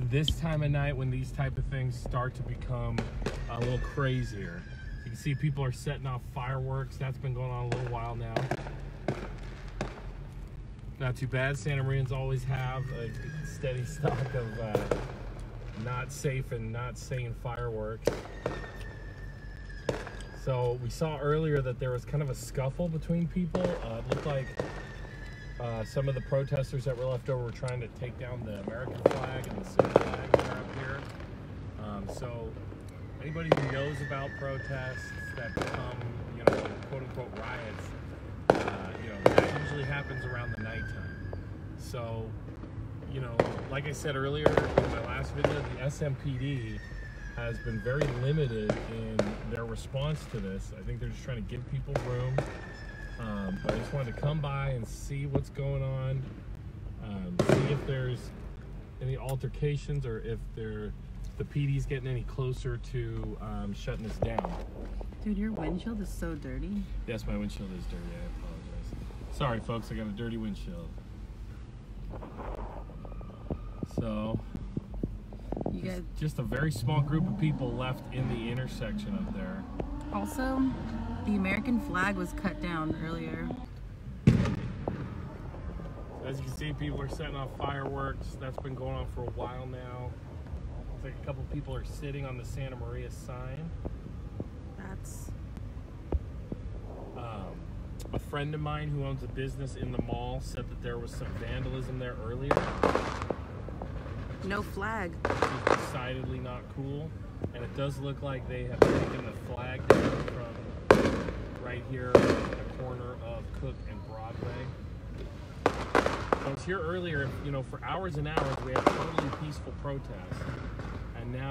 this time of night when these type of things start to become a little crazier. You can see people are setting off fireworks. That's been going on a little while now. Not too bad. Santa Marians always have a steady stock of not safe and not sane fireworks. So we saw earlier that there was kind of a scuffle between people. It looked like some of the protesters that were left over were trying to take down the American flag and the city flag that are up here. So anybody who knows about protests that become, you know, quote unquote riots, you know, that usually happens around the nighttime. So, you know, like I said earlier in my last video, the SMPD has been very limited in their response to this. I think they're just trying to give people room. But I just wanted to come by and see what's going on, see if there's any altercations or if the PD's getting any closer to shutting this down. Dude, your windshield is so dirty. Yes, my windshield is dirty. I apologize. Sorry, folks. I got a dirty windshield. So, you guys, just a very small group of people left in the intersection up there. Also, the American flag was cut down earlier. As you can see, people are setting off fireworks. That's been going on for a while now. Looks like a couple people are sitting on the Santa Maria sign. That's... a friend of mine who owns a business in the mall said that there was some vandalism there earlier. No flag. Which is decidedly not cool. And it does look like they have taken the flag down from right here at the corner of Cook and Broadway. I was here earlier, you know, for hours and hours we had totally peaceful protests. And now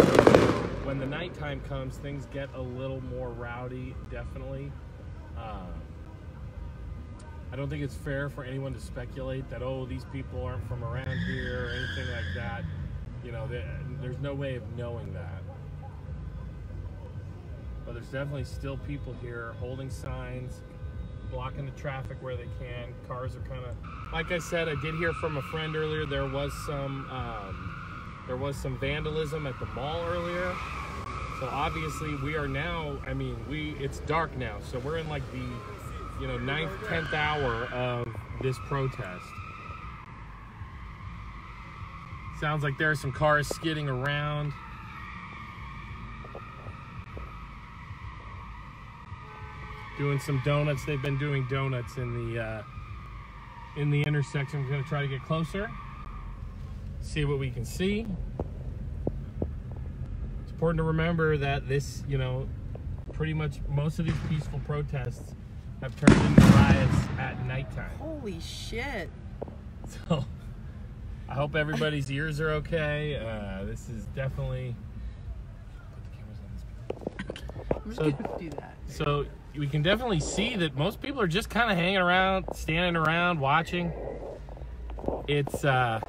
when the nighttime comes, things get a little more rowdy, definitely. I don't think it's fair for anyone to speculate that, oh, these people aren't from around here or anything like that. You know, there's no way of knowing that. But there's definitely still people here holding signs, blocking the traffic where they can. Cars are kind of, like I said, I did hear from a friend earlier, there was some vandalism at the mall earlier. So obviously we are now, I mean, it's dark now, so we're in like the, you know, 9th, 10th hour of this protest. Sounds like there are some cars skidding around. Doing some donuts. They've been doing donuts in the intersection. We're gonna try to get closer, see what we can see. It's important to remember that this, you know, pretty much most of these peaceful protests have turned into riots at nighttime. Holy shit. So, I hope everybody's ears are okay. This is definitely... Put the cameras on this. I'm just gonna do that. So, we can definitely see that most people are just kind of hanging around, standing around, watching. It's, I'm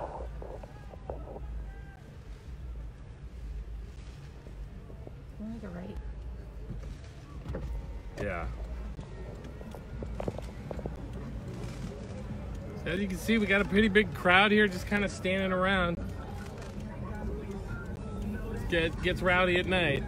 gonna go right. yeah. As you can see, we got a pretty big crowd here just kind of standing around. It gets rowdy at night.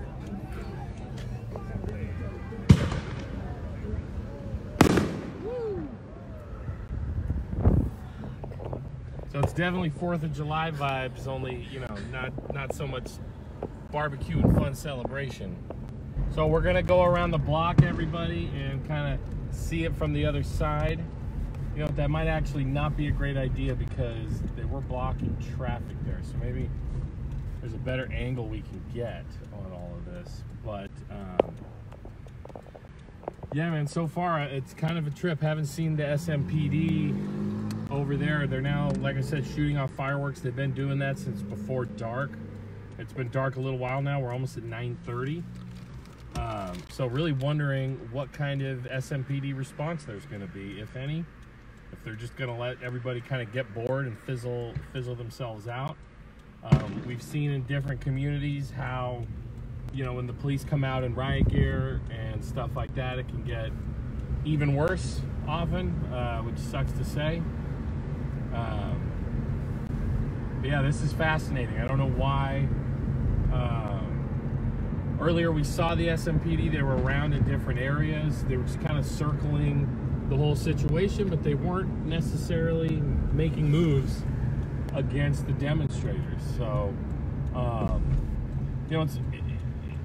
So it's definitely 4th of July vibes, only, you know, not so much barbecue and fun celebration. So we're gonna go around the block, everybody, and kind of see it from the other side. You know, that might actually not be a great idea because they were blocking traffic there. So maybe there's a better angle we can get on all of this. But yeah, man, so far it's kind of a trip. Haven't seen the SMPD over there. They're now, like I said, shooting off fireworks. They've been doing that since before dark. It's been dark a little while now. We're almost at 9:30. So really wondering what kind of SMPD response there's going to be, if any. If they're just going to let everybody kind of get bored and fizzle themselves out. We've seen in different communities how, you know, when the police come out in riot gear and stuff like that, it can get even worse often, which sucks to say. But yeah, this is fascinating. I don't know why. Earlier we saw the SMPD. They were around in different areas. They were just kind of circling the whole situation, but they weren't necessarily making moves against the demonstrators. So, you know,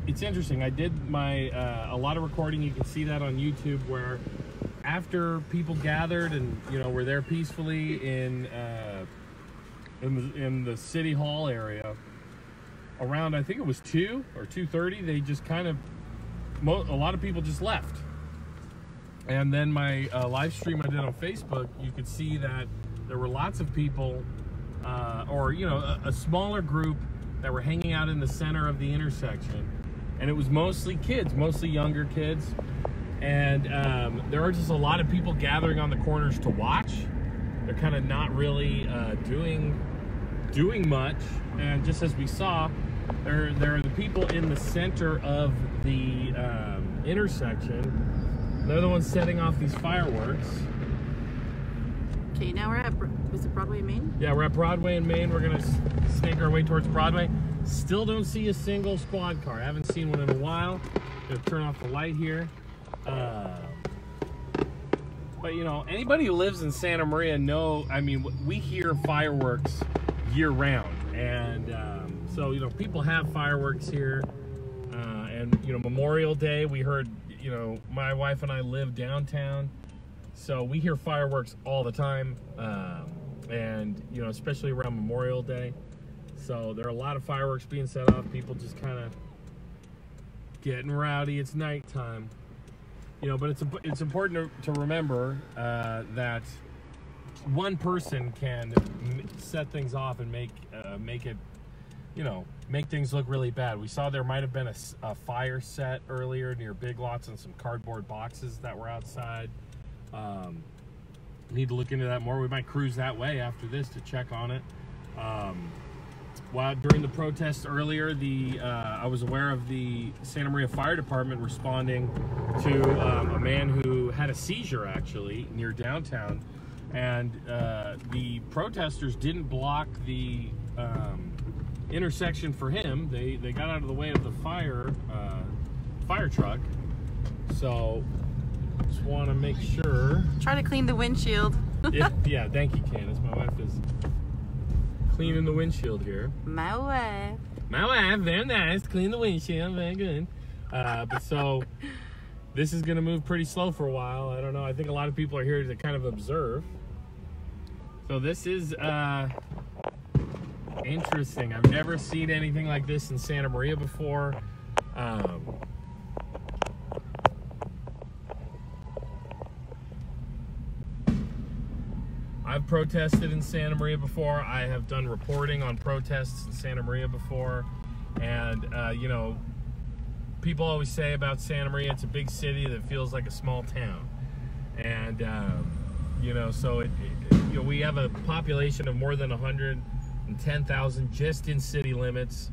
it's interesting. I did a lot of recording. You can see that on YouTube, where after people gathered and, you know, were there peacefully in the city hall area around, I think it was 2 or 2:30, they just kind of, a lot of people just left. And then my live stream I did on Facebook, you could see that there were lots of people, or, you know, a smaller group that were hanging out in the center of the intersection. And it was mostly kids, mostly younger kids. And there are just a lot of people gathering on the corners to watch. They're kind of not really doing much. And just as we saw, there are the people in the center of the intersection. They're the ones setting off these fireworks. Okay, now we're at, was it Broadway and Main? Yeah, we're at Broadway and Main. We're gonna snake our way towards Broadway. Still don't see a single squad car. I haven't seen one in a while. Gonna turn off the light here. But you know, anybody who lives in Santa Maria I mean, we hear fireworks year round. And so, you know, people have fireworks here. And, you know, Memorial Day, we heard, you know, my wife and I live downtown. So we hear fireworks all the time. And, you know, especially around Memorial Day. So there are a lot of fireworks being set off. People just kind of getting rowdy. It's nighttime. You know, but it's important to remember that one person can set things off and make it, you know, make things look really bad. We saw there might have been a fire set earlier near Big Lots and some cardboard boxes that were outside. Need to look into that more. We might cruise that way after this to check on it. While during the protests earlier, I was aware of the Santa Maria Fire Department responding to a man who had a seizure actually near downtown, and the protesters didn't block the intersection for him. They got out of the way of the fire truck. So just want to make sure. Try to clean the windshield. Yeah, thank you, Candace. My wife is cleaning the windshield here. My wife. My wife, very nice. Clean the windshield, very good. But so this is gonna move pretty slow for a while. I don't know. I think a lot of people are here to kind of observe. So this is interesting. I've never seen anything like this in Santa Maria before. I've protested in Santa Maria before. I have done reporting on protests in Santa Maria before. And, you know, people always say about Santa Maria, it's a big city that feels like a small town. And, you know, so, you know, we have a population of more than 110,000 just in city limits.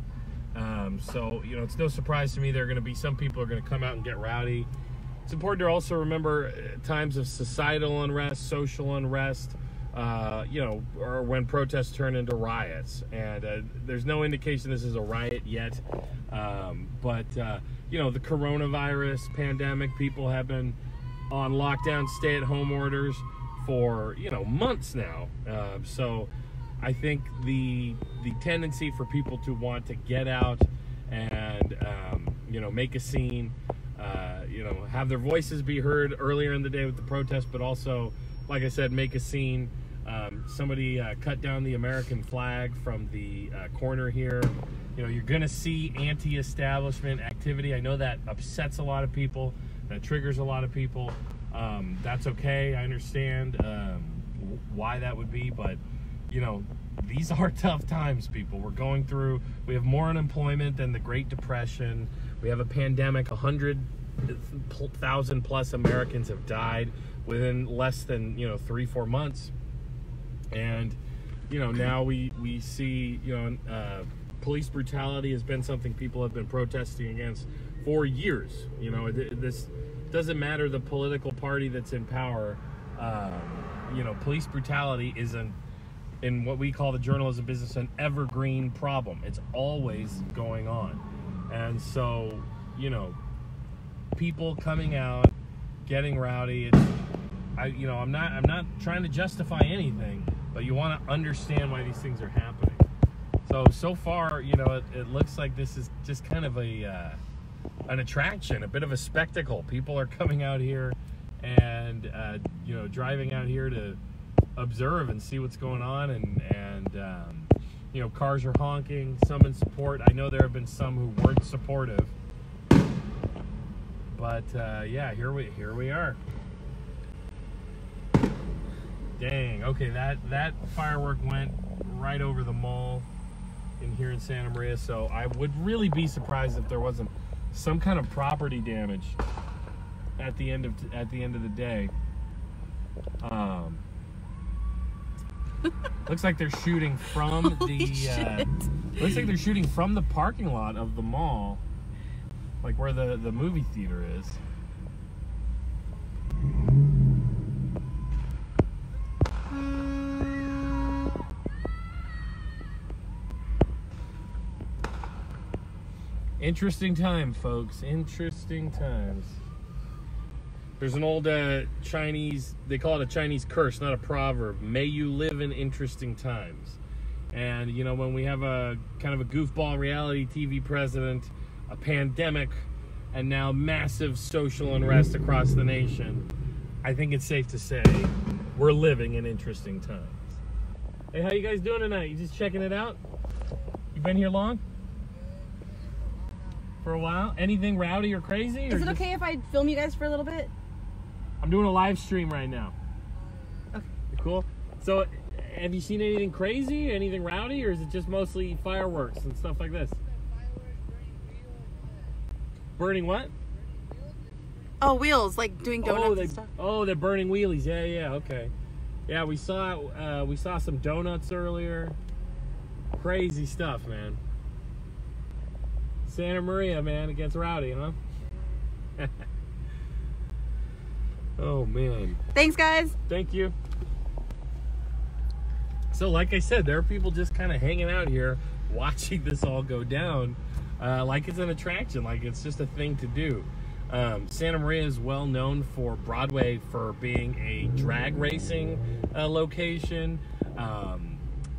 So, you know, it's no surprise to me there are going to be some people who are going to come out and get rowdy. It's important to also remember times of societal unrest, social unrest, you know, or when protests turn into riots. And there's no indication this is a riot yet. But you know, the coronavirus pandemic, people have been on lockdown, stay-at-home orders for, you know, months now. So I think the tendency for people to want to get out and, you know, make a scene, you know, have their voices be heard earlier in the day with the protest, but also, like I said, make a scene. Somebody cut down the American flag from the corner here. You know, you're gonna see anti-establishment activity. I know that upsets a lot of people, that triggers a lot of people. That's okay, I understand why that would be, but you know, these are tough times, people. We're going through, we have more unemployment than the Great Depression. We have a pandemic. 100,000 plus Americans have died within less than, you know, 3-4 months. And, you know, now we see, you know, police brutality has been something people have been protesting against for years. You know, this doesn't matter the political party that's in power. You know, police brutality is in what we call the journalism business an evergreen problem. It's always going on. And so, you know, people coming out, getting rowdy, I'm not trying to justify anything, but you want to understand why these things are happening. So far, you know, it looks like this is just kind of an attraction, a bit of a spectacle. People are coming out here and you know, driving out here to observe and see what's going on, and you know, cars are honking, some in support. I know there have been some who weren't supportive, but yeah, here we are. Dang. Okay, that firework went right over the mall in here in Santa Maria, so I would really be surprised if there wasn't some kind of property damage at the end of the day. Looks like they're shooting from looks like they're shooting from the parking lot of the mall, like where the movie theater is. Interesting time, folks. Interesting times. There's an old Chinese, they call it a Chinese curse, not a proverb. May you live in interesting times. And, you know, when we have a kind of a goofball reality TV president, a pandemic, and now massive social unrest across the nation, I think it's safe to say we're living in interesting times. Hey, how you guys doing tonight? You just checking it out? You been here long? For a while? Anything rowdy or crazy? Is it okay if I film you guys for a little bit? I'm doing a live stream right now. Okay. Cool. So, have you seen anything crazy, anything rowdy, or is it just mostly fireworks and stuff like this? Burning what? Oh, wheels, like doing donuts and stuff. Oh, they're burning wheelies. Yeah, okay. Yeah, we saw some donuts earlier. Crazy stuff, man. Santa Maria, man, it gets rowdy, huh? Oh, man. Thanks, guys. Thank you. So, like I said, there are people just kind of hanging out here watching this all go down like it's an attraction, like it's just a thing to do. Santa Maria is well known for Broadway for being a drag racing location.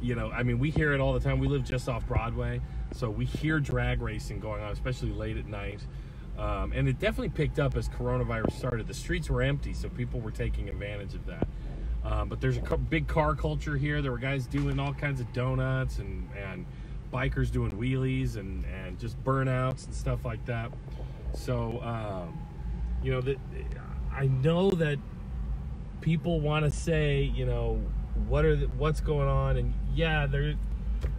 You know, I mean, we hear it all the time. We live just off Broadway, so we hear drag racing going on, especially late at night. And it definitely picked up as coronavirus started. The streets were empty, so people were taking advantage of that. But there's a big car culture here. There were guys doing all kinds of donuts and bikers doing wheelies and just burnouts and stuff like that. So, you know, I know that people want to say, you know, what's going on, and yeah,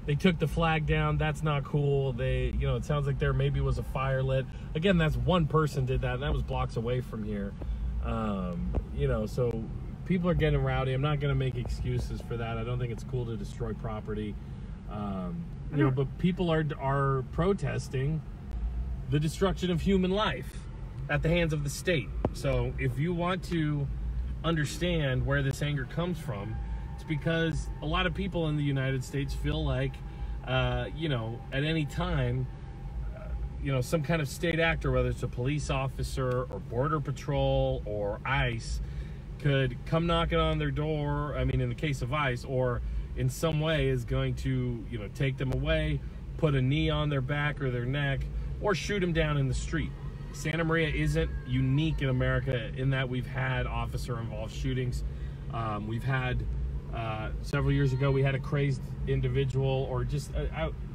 they took the flag down. That's not cool. You know, it sounds like there maybe was a fire lit. Again, that's one person did that, and that was blocks away from here. You know, so people are getting rowdy. I'm not going to make excuses for that. I don't think it's cool to destroy property. You know, but people are protesting the destruction of human life at the hands of the state. So if you want to understand where this anger comes from, it's because a lot of people in the United States feel like, you know, at any time, you know, some kind of state actor, whether it's a police officer or Border Patrol or ICE, could come knocking on their door, I mean, in the case of ICE, or in some way is going to, you know, take them away, put a knee on their back or their neck, or shoot them down in the street. Santa Maria isn't unique in America in that we've had officer-involved shootings. We've had, several years ago, we had a crazed individual, or just,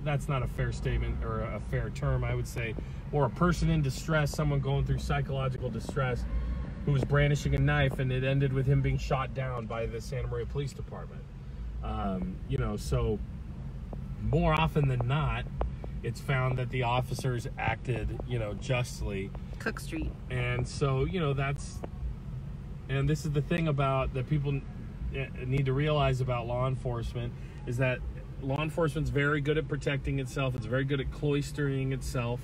that's not a fair statement or a fair term, I would say, or a person in distress, someone going through psychological distress, who was brandishing a knife, and it ended with him being shot down by the Santa Maria Police Department. You know, so more often than not, it's found that the officers acted, you know, justly. Cook Street. And so, you know, and this is the thing about that people need to realize about law enforcement, is that law enforcement's very good at protecting itself. It's very good at cloistering itself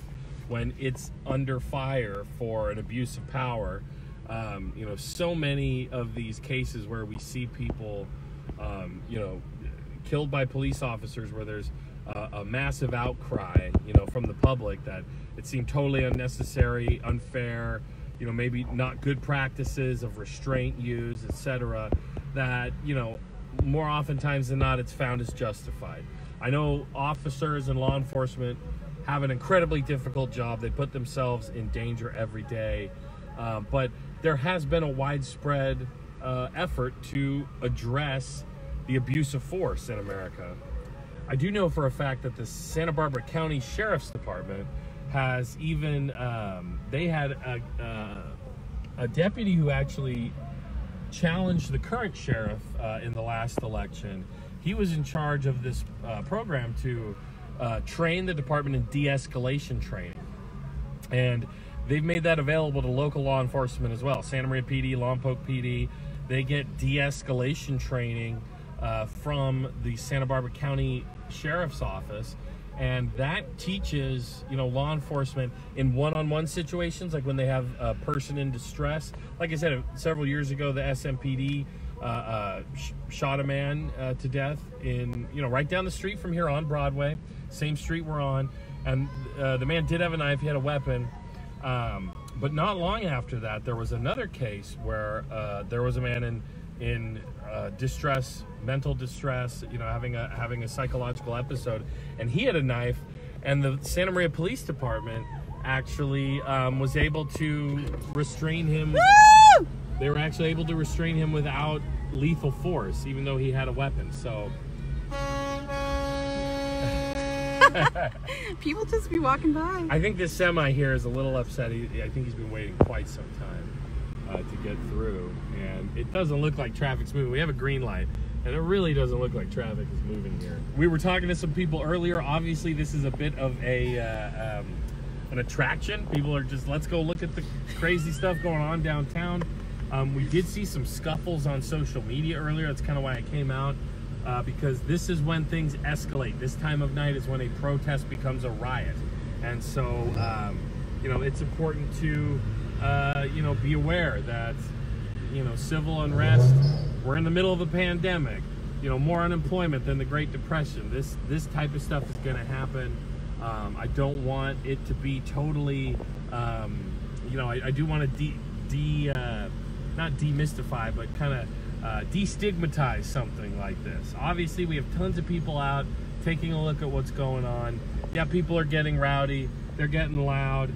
when it's under fire for an abuse of power. You know, so many of these cases where we see people, you know, killed by police officers where there's a massive outcry, from the public that it seemed totally unnecessary, unfair, maybe not good practices of restraint used, etc., that, more oftentimes than not, it's found as justified. I know officers and law enforcement have an incredibly difficult job. They put themselves in danger every day. But there has been a widespread effort to address the abuse of force in America. I do know for a fact that the Santa Barbara County Sheriff's Department has even, they had a deputy who actually challenged the current sheriff in the last election. He was in charge of this program to train the department in de-escalation training. And they've made that available to local law enforcement as well. Santa Maria PD, Lompoc PD, they get de-escalation training from the Santa Barbara County Sheriff's Office. And that teaches, law enforcement in one-on-one situations, like when they have a person in distress. Like I said, several years ago, the SMPD shot a man to death in, right down the street from here on Broadway, same street we're on. And the man did have a knife, he had a weapon. But not long after that, there was another case where there was a man in distress, mental distress, having a psychological episode, and he had a knife, and the Santa Maria Police Department actually was able to restrain him. Woo! They were actually able to restrain him without lethal force, even though he had a weapon. So people just be walking by. I think this semi here is a little upset. I think he's been waiting quite some time to get through, and it doesn't look like traffic's moving. We have a green light, and it really doesn't look like traffic is moving here. We were talking to some people earlier. Obviously, this is a bit of an attraction. People are just, let's go look at the crazy stuff going on downtown. We did see some scuffles on social media earlier. That's kind of why I came out, because this is when things escalate. This time of night is when a protest becomes a riot. And so, it's important to, be aware that, civil unrest, we're in the middle of a pandemic, more unemployment than the Great Depression. This type of stuff is going to happen. I don't want it to be totally, I do want to not demystify, but kind of destigmatize something like this. Obviously, we have tons of people out taking a look at what's going on. Yeah, people are getting rowdy. They're getting loud.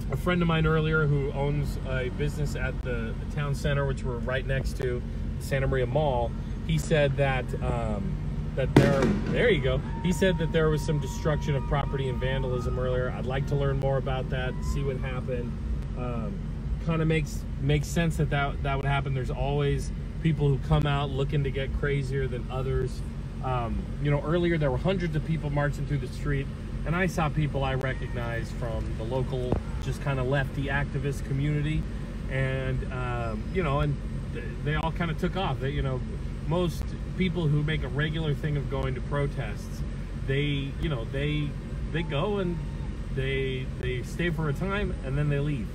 A friend of mine earlier who owns a business at the town center, which we're right next to, Santa Maria Mall, he said that there you go. He said that there was some destruction of property and vandalism earlier. I'd like to learn more about that, see what happened. Kind of makes sense that would happen. There's always people who come out looking to get crazier than others. Earlier there were hundreds of people marching through the street, and I saw people I recognized from the local, just kind of lefty activist community, and and they all kind of took off. Most people who make a regular thing of going to protests, they go and they stay for a time and then they leave.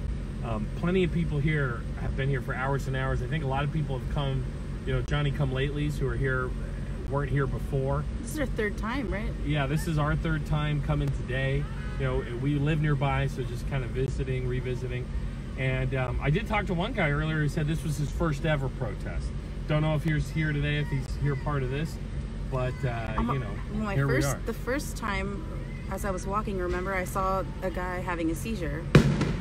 Plenty of people here have been here for hours and hours. I think a lot of people have come, Johnny-come-latelys who are here, weren't here before. This is our third time, right? Yeah, this is our third time coming today. We live nearby, so just kind of revisiting. And I did talk to one guy earlier who said this was his first ever protest. Don't know if he's here today, if he's here part of this, but here we are. The first time, as I was walking, remember, I saw a guy having a seizure.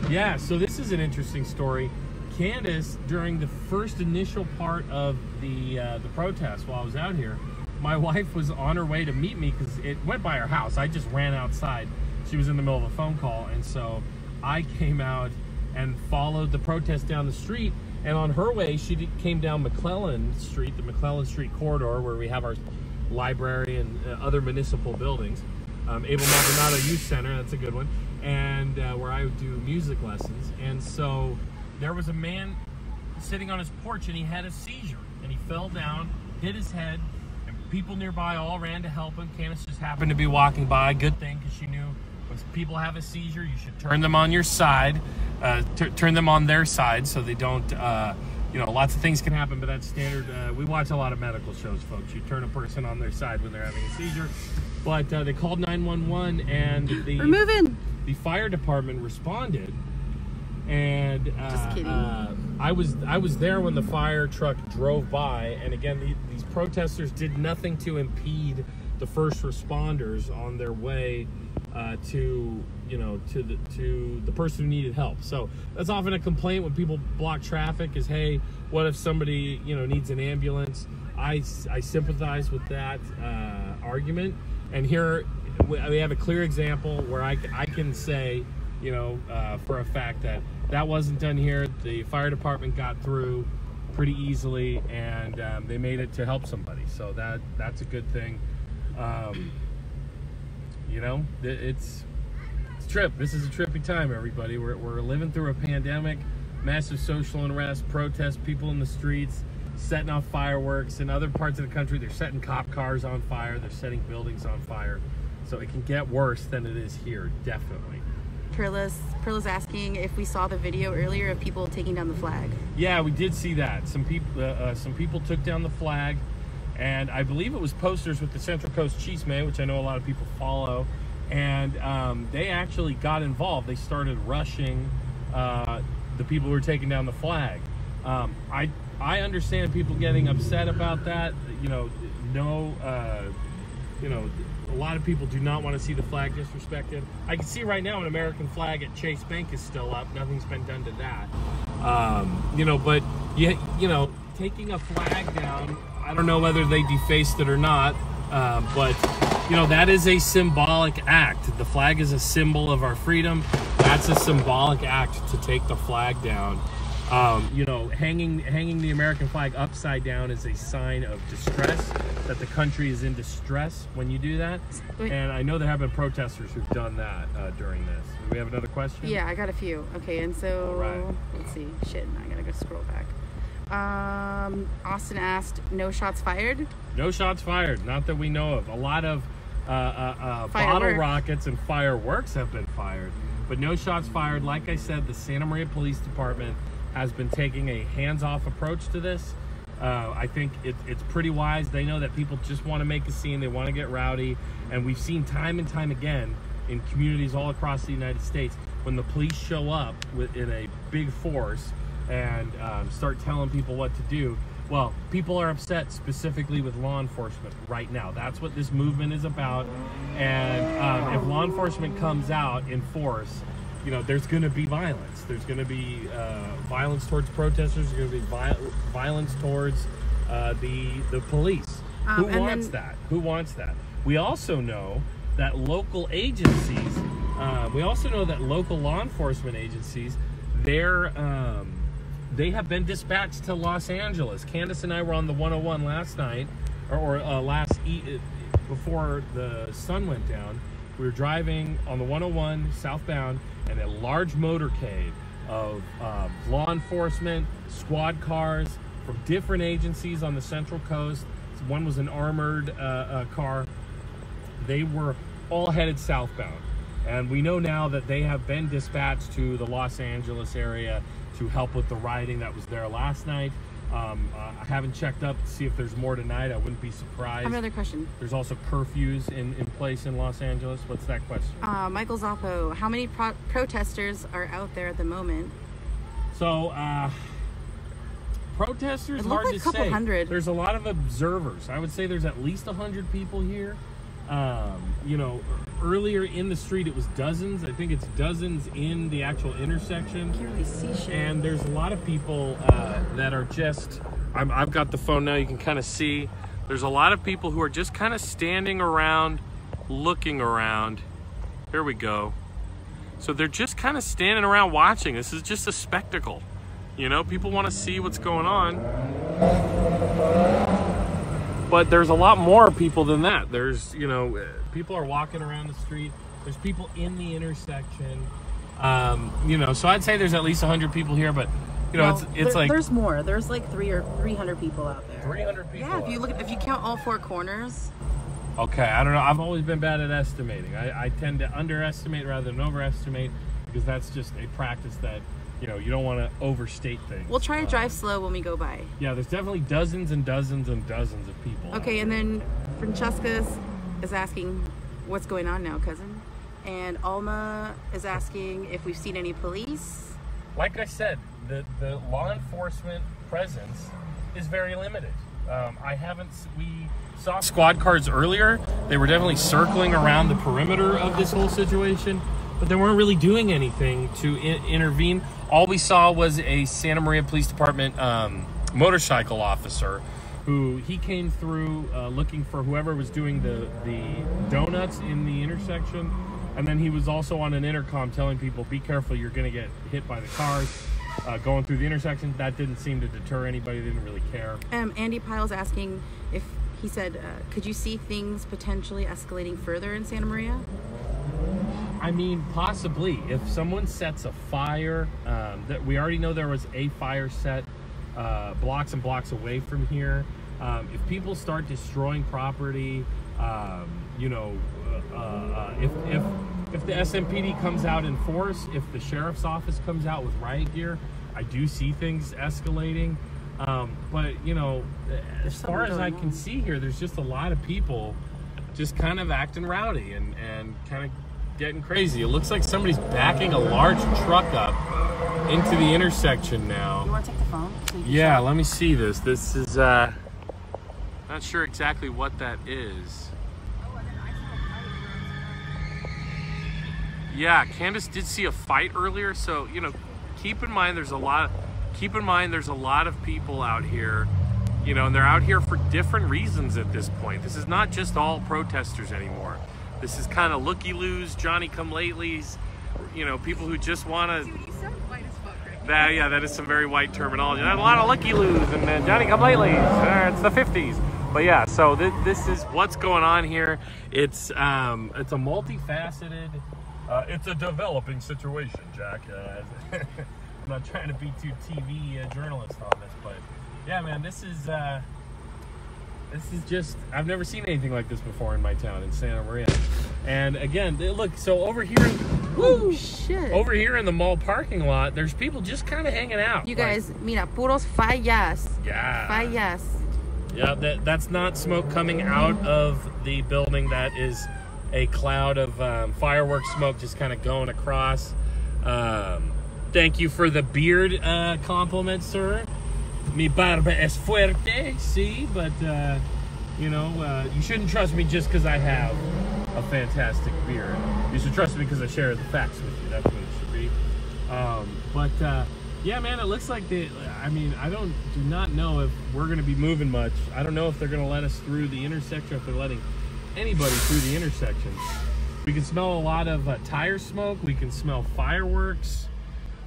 Yeah, so this is an interesting story. Candace, during the first initial part of the protest while I was out here, my wife was on her way to meet me because it went by her house. I just ran outside. She was in the middle of a phone call, and so I came out and followed the protest down the street, and on her way, she came down McClellan Street, the McClellan Street corridor where we have our library and other municipal buildings. Abel Maldonado Youth Center, that's a good one, and where I would do music lessons. And so there was a man sitting on his porch, and he had a seizure, and he fell down, hit his head, and people nearby all ran to help him. Candace just happened to be walking by. Good thing, because she knew when people have a seizure, you should turn them on your side, turn them on their side so they don't lots of things can happen, but that's standard. We watch a lot of medical shows, folks. You turn a person on their side when they're having a seizure. But they called 911, and the fire department responded. And just kidding. I was there when the fire truck drove by, and again, these protesters did nothing to impede the first responders on their way to the person who needed help. So that's often a complaint when people block traffic is, hey, what if somebody needs an ambulance? I sympathize with that argument, and here we have a clear example where I can say for a fact that wasn't done here. The fire department got through pretty easily, and they made it to help somebody, so that's a good thing. It's a trip. This is a trippy time, everybody. We're living through a pandemic, massive social unrest, protests, people in the streets, setting off fireworks. In other parts of the country, they're setting cop cars on fire, they're setting buildings on fire. So it can get worse than it is here, definitely. Perla's asking if we saw the video earlier of people taking down the flag. Yeah, we did see that. Some people took down the flag, and I believe it was posters with the Central Coast Chisme, which I know a lot of people follow, and they actually got involved. They started rushing the people who were taking down the flag. I understand people getting upset about that. A lot of people do not want to see the flag disrespected. I can see right now an American flag at Chase Bank is still up. Nothing's been done to that. But taking a flag down, I don't know whether they defaced it or not, but that is a symbolic act. The flag is a symbol of our freedom. That's a symbolic act to take the flag down. Hanging the American flag upside down is a sign of distress, that the country is in distress when you do that. And I know there have been protesters who've done that during this. Do we have another question? Yeah, I got a few. Okay, and so, right. Let's see. Shit, I gotta go scroll back. Austin asked, no shots fired? No shots fired, not that we know of. A lot of bottle rockets and fireworks have been fired, but no shots fired. Like I said, the Santa Maria Police Department has been taking a hands-off approach to this. I think it's pretty wise. They know that people just want to make a scene. They want to get rowdy. And we've seen time and time again in communities all across the United States, when the police show up in a big force and start telling people what to do, well, people are upset specifically with law enforcement right now. That's what this movement is about. And if law enforcement comes out in force, there's going to be violence. There's going to be violence towards protesters. There's going to be violence towards the police. Who wants that? Who wants that? We also know that local agencies, local law enforcement agencies, they have been dispatched to Los Angeles. Candace and I were on the 101 last night, before the sun went down. We were driving on the 101 southbound, and a large motorcade of law enforcement, squad cars from different agencies on the Central Coast. One was an armored car. They were all headed southbound. And we know now that they have been dispatched to the Los Angeles area to help with the rioting that was there last night. I haven't checked up to see if there's more tonight. I wouldn't be surprised. I have another question. There's also curfews in place in Los Angeles. What's that question? Michael Zappo, how many protesters are out there at the moment? So, protesters, hard like to say. 200. There's a lot of observers. I would say there's at least 100 people here. Earlier in the street it was dozens. I think it's dozens in the actual intersection. Can't really see shit. And there's a lot of people that are just, I've got the phone now, you can kind of see. There's a lot of people who are just kind of standing around, looking around. Here we go. So they're just kind of standing around watching. This is just a spectacle. People want to see what's going on. But there's a lot more people than that. There's, people are walking around the street. There's people in the intersection. So I'd say there's at least 100 people here, but it's like there's more. There's like 300 people out there. 300 people. Yeah, if you count all four corners. Okay, I don't know. I've always been bad at estimating. I tend to underestimate rather than overestimate, because that's just a practice that you know, you don't want to overstate things. We'll try to drive slow when we go by. Yeah, there's definitely dozens and dozens and dozens of people. Okay, and then Francesca is asking what's going on now, cousin. And Alma is asking if we've seen any police. Like I said, the law enforcement presence is very limited. We saw squad cars earlier. They were definitely circling around the perimeter of this whole situation, but they weren't really doing anything to intervene. All we saw was a Santa Maria Police Department motorcycle officer who he came through looking for whoever was doing the donuts in the intersection. And then he was also on an intercom telling people, be careful, you're going to get hit by the cars going through the intersection. That didn't seem to deter anybody. They didn't really care. Andy Pile's asking if, he said, could you see things potentially escalating further in Santa Maria? I mean, possibly. If someone sets a fire, that we already know there was a fire set blocks and blocks away from here. If people start destroying property, you know, if the SMPD comes out in force, if the sheriff's office comes out with riot gear, I do see things escalating. But you know, as far as I can see here, there's just a lot of people just kind of acting rowdy and kind of getting crazy. It looks like somebody's backing a large truck up into the intersection now. You want to take the phone? Yeah, let me see this. This is not sure exactly what that is. Yeah, Candace did see a fight earlier, so you know, keep in mind there's a lot of people out here, you know, and they're out here for different reasons at this point. This is not just all protesters anymore. This is kind of looky-loos, Johnny-come-latelys, you know, people who just want to. Dude, you sound white as fuck right now. Yeah, that is some very white terminology. There's a lot of looky-loos and Johnny-come-latelys. It's the 50s. But yeah, so this is what's going on here. It's a multifaceted. It's a developing situation, Jack. I'm not trying to be too TV journalist on this, but yeah, man, this is just, I've never seen anything like this before in my town, in Santa Maria. And again, look, so over here, over here in the mall parking lot, there's people just kind of hanging out. You guys, mira, puros fallas. Yeah. Fallas. Yeah, that's not smoke coming out of the building. That is a cloud of fireworks smoke just kind of going across. Thank you for the beard compliment, sir. Mi barba es fuerte, see? But, you know, you shouldn't trust me just because I have a fantastic beard. You should trust me because I share the facts with you. That's what it should be. Yeah, man, it looks like I mean, I do not know if we're going to be moving much. I don't know if they're going to let us through the intersection, if they're letting anybody through the intersection. We can smell a lot of tire smoke. We can smell fireworks.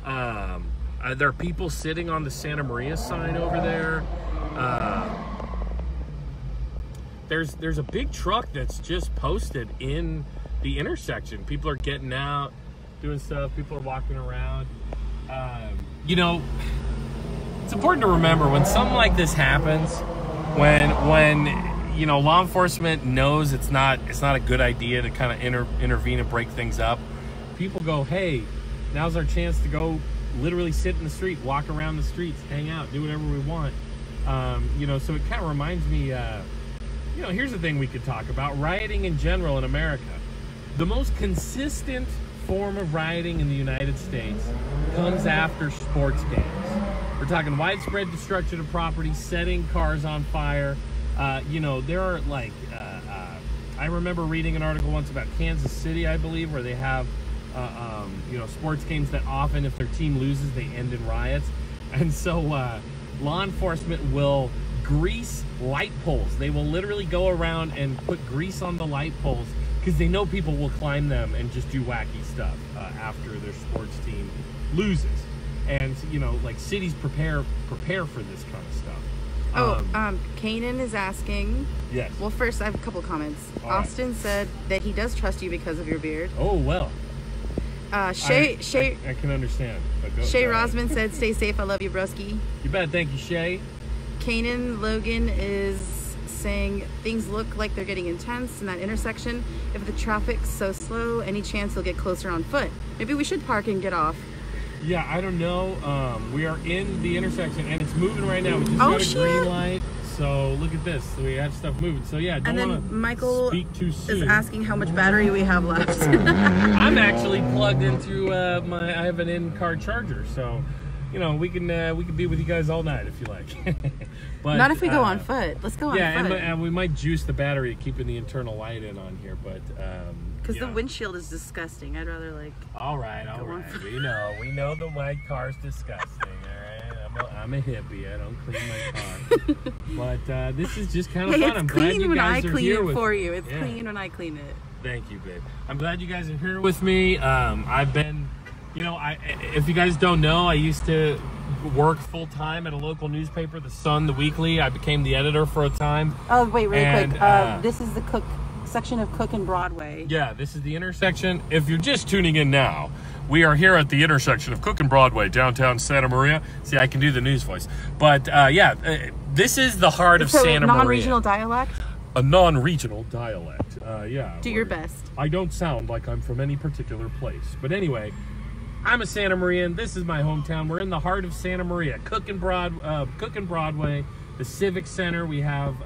There are people sitting on the Santa Maria sign over there. There's a big truck that's just posted in the intersection. People are getting out, doing stuff. People are walking around. You know, it's important to remember when something like this happens, when you know, law enforcement knows it's not a good idea to kind of intervene and break things up. People go, hey, now's our chance to go literally sit in the street, walk around the streets, hang out, do whatever we want. You know, so it kind of reminds me, you know, here's the thing we could talk about, rioting in general in America. The most consistent form of rioting in the United States comes after sports games. We're talking widespread destruction of property, setting cars on fire. You know, there are like, I remember reading an article once about Kansas City, I believe, where they have, you know, sports games that often, if their team loses, they end in riots. And so law enforcement will grease light poles. They will literally go around and put grease on the light poles because they know people will climb them and just do wacky stuff after their sports team loses. And, you know, like cities prepare for this kind of stuff. Kanan is asking. Yes. Well, first, I have a couple comments. All Austin right. said that he does trust you because of your beard. Oh, well. Shay I can understand. Shay Rosman said, stay safe. I love you, broski. You bet. Thank you, Shay. Kanan Logan is saying things look like they're getting intense in that intersection. If the traffic's so slow, any chance they'll get closer on foot? Maybe we should park and get off. Yeah, I don't know. We are in the intersection, and it's moving right now. We just got a green light. So look at this. We have stuff moving. So yeah, don't want to Michael speak too soon. is asking how much battery we have left. I'm actually plugged into I have an in-car charger, so you know we can be with you guys all night if you like. But not if we go on foot. Let's go on foot. Yeah, and we might juice the battery, keeping the internal light in on here, but because the windshield is disgusting. I'd rather like. All right. We know the white car's disgusting. I'm a hippie. I don't clean my car. But this is just kind of fun. I'm glad you guys are here with me. It's clean when I clean it for you. It's clean when I clean it. Thank you, babe. I'm glad you guys are here with me. I've been, if you guys don't know, I used to work full time at a local newspaper, The Sun, The Weekly. I became the editor for a time. Oh, wait, really quick. This is the section of Cook and Broadway. Yeah, this is the intersection. If you're just tuning in now, we are here at the intersection of Cook and Broadway, downtown Santa Maria. See, I can do the news voice. But this is the heart of Santa Maria. Non-regional dialect? A non-regional dialect, yeah. Do your best. I don't sound like I'm from any particular place. But anyway, I'm a Santa Marian. This is my hometown. We're in the heart of Santa Maria. Cook and Broadway, the Civic Center. We have...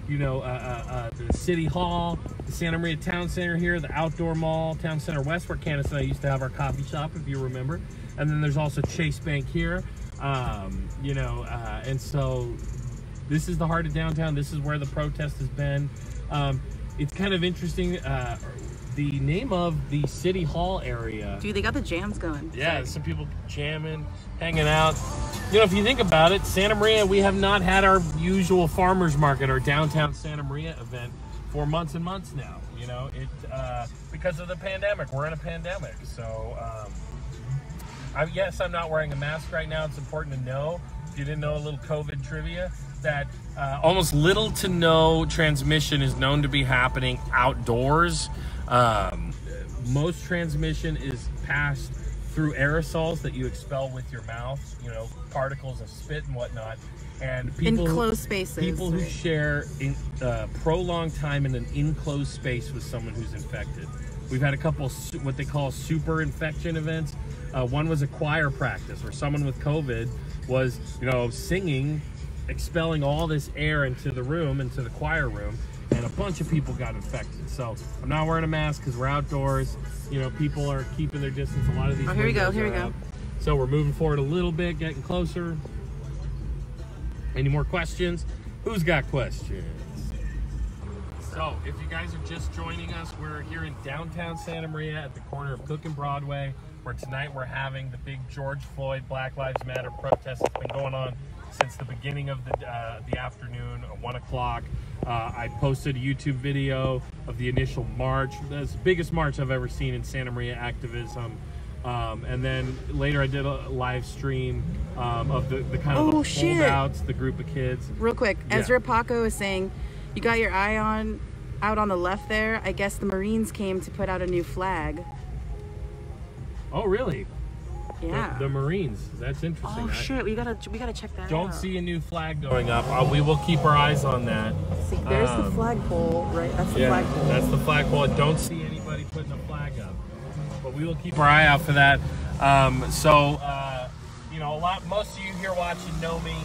the City Hall, the Santa Maria Town Center here, the Outdoor Mall, Town Center West, where Candace and I used to have our coffee shop, if you remember. And then there's also Chase Bank here, and so this is the heart of downtown. This is where the protest has been. It's kind of interesting. The name of the City Hall area. Dude, they got the jams going. Yeah, some people jamming, hanging out. If you think about it, Santa Maria, we have not had our usual farmers market or downtown Santa Maria event for months and months now. Because of the pandemic. We're in a pandemic. So, I'm not wearing a mask right now. It's important to know, if you didn't know a little COVID trivia, that almost little to no transmission is known to be happening outdoors. Most transmission is passed through aerosols that you expel with your mouth, particles of spit and whatnot. And people, enclosed spaces. People who share prolonged time in an enclosed space with someone who's infected. We've had a couple what they call super infection events. One was a choir practice where someone with COVID was, singing, expelling all this air into the room, into the choir room, and a bunch of people got infected. So I'm not wearing a mask because we're outdoors. People are keeping their distance. A lot of these. Oh, here we go. So we're moving forward a little bit, getting closer. Any more questions? Who's got questions? So if you guys are just joining us, we're here in downtown Santa Maria at the corner of Cook and Broadway, where tonight we're having the big George Floyd Black Lives Matter protest that's been going on since the beginning of the afternoon at 1 o'clock. I posted a YouTube video of the initial march. That's the biggest march I've ever seen in Santa Maria activism. And then later I did a live stream of the kind of the holdouts, the group of kids. Real quick, yeah. Ezra Paco is saying, you got your eye out on the left there. I guess the Marines came to put out a new flag. Oh, really? Yeah. The Marines. That's interesting. Oh shit, we gotta check that out. Don't see a new flag going up. We will keep our eyes on that. See, there's the flagpole, right? That's the flagpole. That's the flagpole. I don't see anybody putting a flag up, but we will keep our eye out for that. Most of you here watching know me.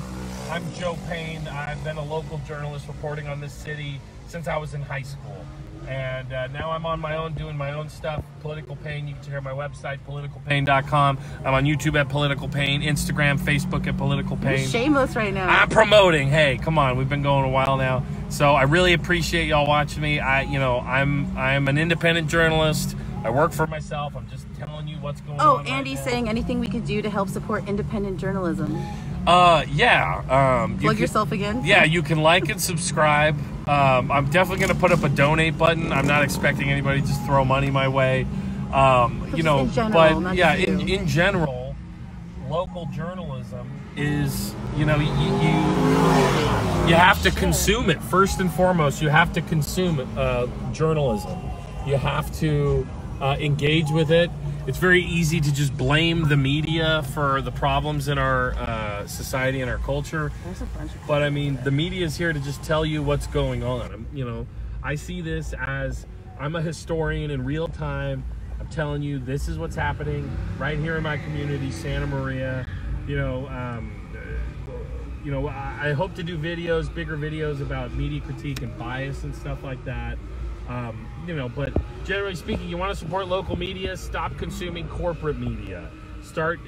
I'm Joe Payne. I've been a local journalist reporting on this city since I was in high school. And now I'm on my own, doing my own stuff. Political Pain. You can check out my website, politicalpain.com. I'm on YouTube at Political Pain, Instagram, Facebook at Political Pain. You're shameless right now. I'm promoting. Hey, come on. We've been going a while now. So I really appreciate y'all watching me. I'm an independent journalist. I work for myself. I'm just telling you what's going on. Oh, Andy's saying anything we could do to help support independent journalism. Plug yourself again. Yeah, you can like and subscribe. I'm definitely going to put up a donate button. I'm not expecting anybody to just throw money my way. In general, in general, local journalism is, you have to consume it. First and foremost, you have to consume journalism. You have to engage with it. It's very easy to just blame the media for the problems in our society and our culture. But I mean, the media is here to just tell you what's going on. I see this as, I'm a historian in real time, I'm telling you, this is what's happening right here in my community, Santa Maria. I hope to do videos, bigger videos about media critique and bias and stuff like that. But generally speaking, you want to support local media, stop consuming corporate media. Start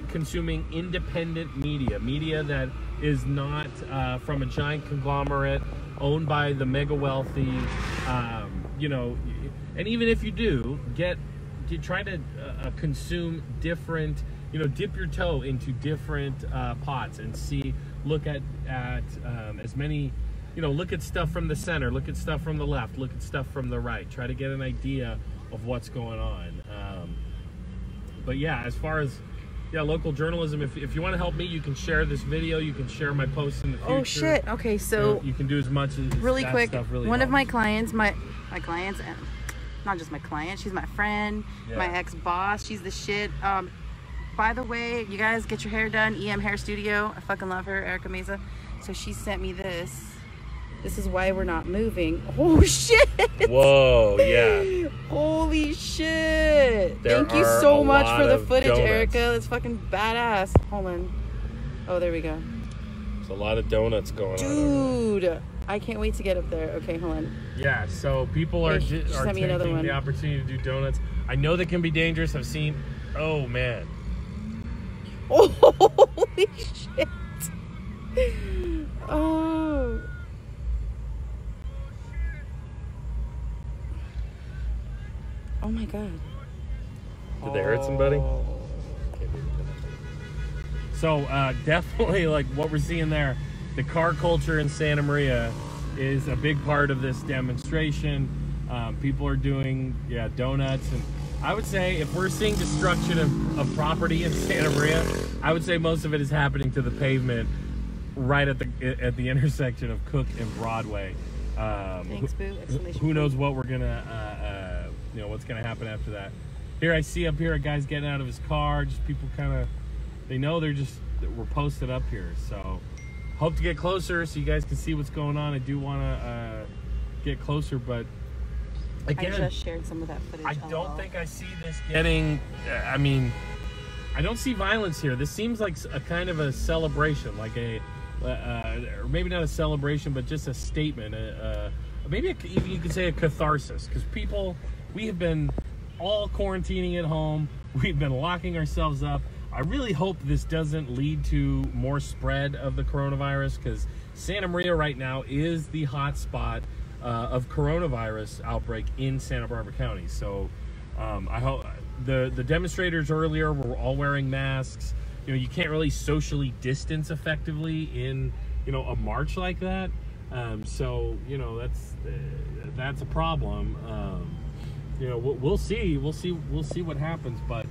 consuming independent media that is not from a giant conglomerate owned by the mega wealthy. And even if you do, try to consume different, dip your toe into different pots and look at as many, look at stuff from the center, look at stuff from the left, look at stuff from the right. Try to get an idea of what's going on. But yeah, as far as local journalism, if you want to help me, you can share this video, you can share my posts in the future. Oh shit. Okay, so you can do as much as really that quick. Stuff really one helps. of my clients, my clients, and not just my client, she's my friend, my ex-boss, she's the shit. By the way, you guys get your hair done, EM Hair Studio. I fucking love her, Erica Meza. So she sent me this. This is why we're not moving. Oh shit! Whoa, yeah. Holy shit! There Thank you so are a much lot for the of footage, donuts. Erica. That's fucking badass. Hold on. Oh, there we go. There's a lot of donuts going on. Dude, I can't wait to get up there. Okay, hold on. Yeah, so people are taking the opportunity to do donuts. I know they can be dangerous. I've seen. Oh man. Oh, holy shit. Oh. Oh my god. Did they hurt somebody? So definitely, like what we're seeing there, the car culture in Santa Maria is a big part of this demonstration. People are doing donuts, and I would say if we're seeing destruction of property in Santa Maria, I would say most of it is happening to the pavement right at the intersection of Cook and Broadway. Thanks, boo. Who knows what we're gonna what's gonna happen after that. Here I see up here a guy's getting out of his car. Just people kind of, they know we're posted up here. So hope to get closer so you guys can see what's going on. I do want to get closer, but again, I just shared some of that footage. I don't think I see this getting. I don't see violence here. This seems like a kind of a celebration, like or maybe not a celebration, but just a statement. Maybe even you could say a catharsis, because we have been all quarantining at home. We've been locking ourselves up. I really hope this doesn't lead to more spread of the coronavirus, because Santa Maria right now is the hot spot of coronavirus outbreak in Santa Barbara County. So I hope the demonstrators earlier were all wearing masks. You can't really socially distance effectively in a march like that. So that's a problem. We'll see what happens, but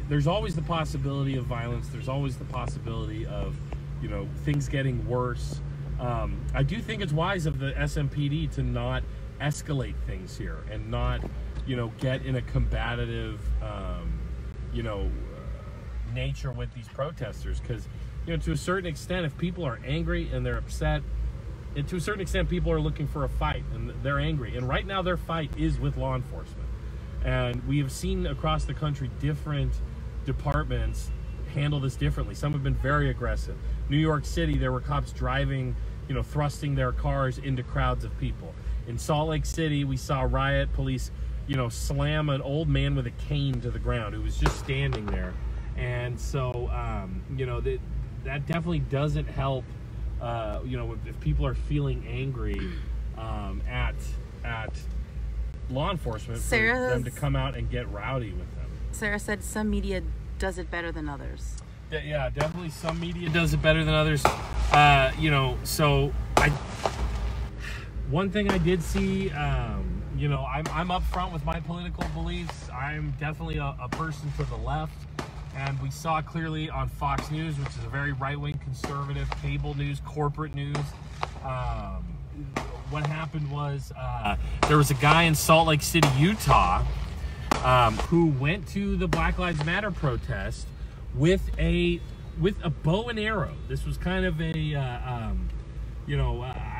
there's always the possibility of violence. There's always the possibility of things getting worse. I do think it's wise of the SMPD to not escalate things here and not get in a combative nature with these protesters, because to a certain extent, if people are angry and they're upset, and to a certain extent people are looking for a fight and they're angry, and right now their fight is with law enforcement. And we have seen across the country different departments handle this differently. Some have been very aggressive. New York City, there were cops driving, thrusting their cars into crowds of people. In Salt Lake City, we saw riot police slam an old man with a cane to the ground who was just standing there. And so that definitely doesn't help if people are feeling angry at law enforcement, for them to come out and get rowdy with them. Sarah said some media does it better than others. Yeah, definitely some media does it better than others. So one thing I did see, I'm up front with my political beliefs. I'm definitely a person to the left. And we saw clearly on Fox News, which is a very right-wing conservative cable news, corporate news, what happened was there was a guy in Salt Lake City, Utah, who went to the Black Lives Matter protest with a bow and arrow. This was kind of a I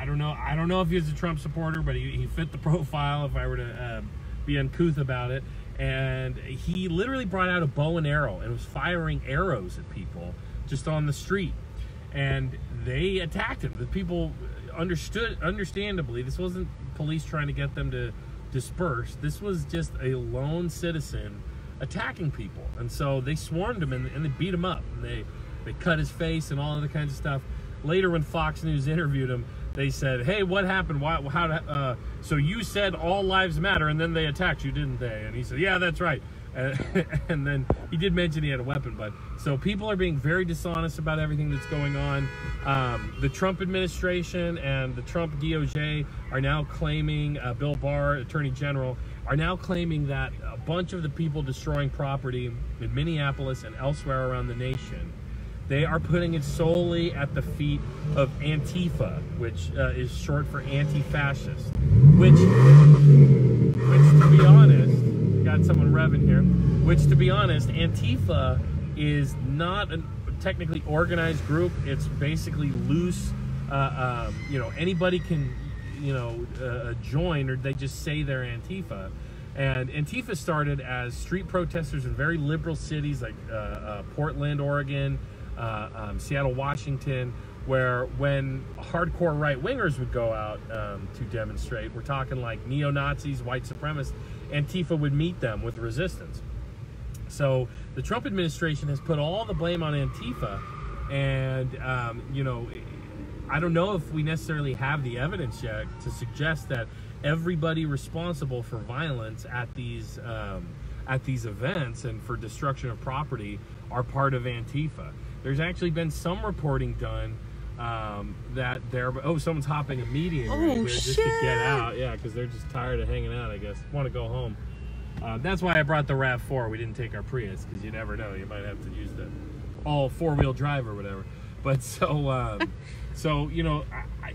don't know if he was a Trump supporter, but he fit the profile if I were to be uncouth about it. And he literally brought out a bow and arrow and was firing arrows at people just on the street. And they attacked him. The people understandably, this wasn't police trying to get them to disperse. This was just a lone citizen attacking people. And so they swarmed him and they beat him up. And they cut his face and all other kinds of stuff. Later, when Fox News interviewed him, they said, "Hey, what happened? So you said all lives matter, and then they attacked you, didn't they?" And he said, "Yeah, that's right." And then he did mention he had a weapon. But so people are being very dishonest about everything that's going on. The Trump administration and the Trump DOJ are now claiming, Bill Barr, Attorney General, are now claiming that a bunch of the people destroying property in Minneapolis and elsewhere around the nation, they are putting it solely at the feet of Antifa, which is short for anti-fascist. Which, to be honest, got someone revving here. Which, to be honest, Antifa is not a technically organized group. It's basically loose. Anybody can, join, or they just say they're Antifa. And Antifa started as street protesters in very liberal cities like Portland, Oregon, Seattle, Washington, where when hardcore right-wingers would go out to demonstrate, we're talking like neo-Nazis, white supremacists, Antifa would meet them with resistance. So the Trump administration has put all the blame on Antifa, and I don't know if we necessarily have the evidence yet to suggest that everybody responsible for violence at these events and for destruction of property are part of Antifa. There's actually been some reporting done that someone's hopping a meeting right here just to get out. Yeah, because they're just tired of hanging out, I guess. Want to go home. That's why I brought the RAV4. We didn't take our Prius, because you never know. You might have to use the all four-wheel drive or whatever. But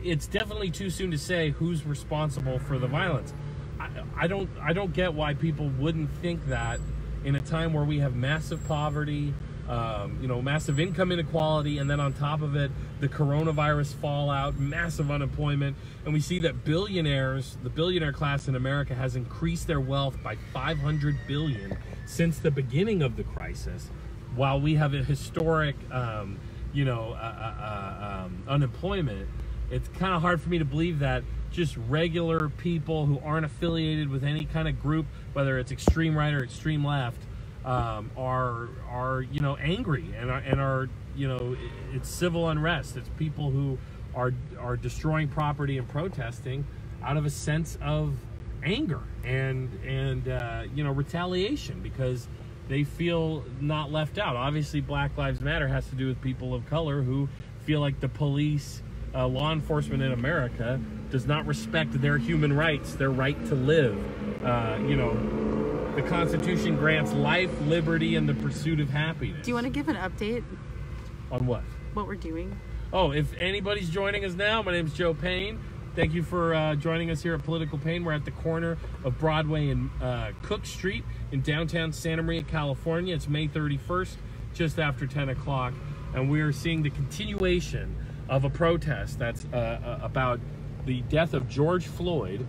it's definitely too soon to say who's responsible for the violence. I don't get why people wouldn't think that in a time where we have massive poverty, massive income inequality, and then on top of it, the coronavirus fallout, massive unemployment, and we see that the billionaire class in America has increased their wealth by $500 billion since the beginning of the crisis, while we have a historic, unemployment. It's kind of hard for me to believe that just regular people who aren't affiliated with any kind of group, whether it's extreme right or extreme left, are angry and are it's civil unrest. It's people who are destroying property and protesting out of a sense of anger and retaliation, because they feel not left out. Obviously, Black Lives Matter has to do with people of color who feel like the police, law enforcement in America does not respect their human rights, their right to live. The Constitution grants life, liberty, and the pursuit of happiness. Do you want to give an update? On what? What we're doing. Oh, if anybody's joining us now, my name's Joe Payne. Thank you for joining us here at Political Pain. We're at the corner of Broadway and Cook Street in downtown Santa Maria, California. It's May 31st, just after 10 o'clock. And we are seeing the continuation of a protest that's about the death of George Floyd,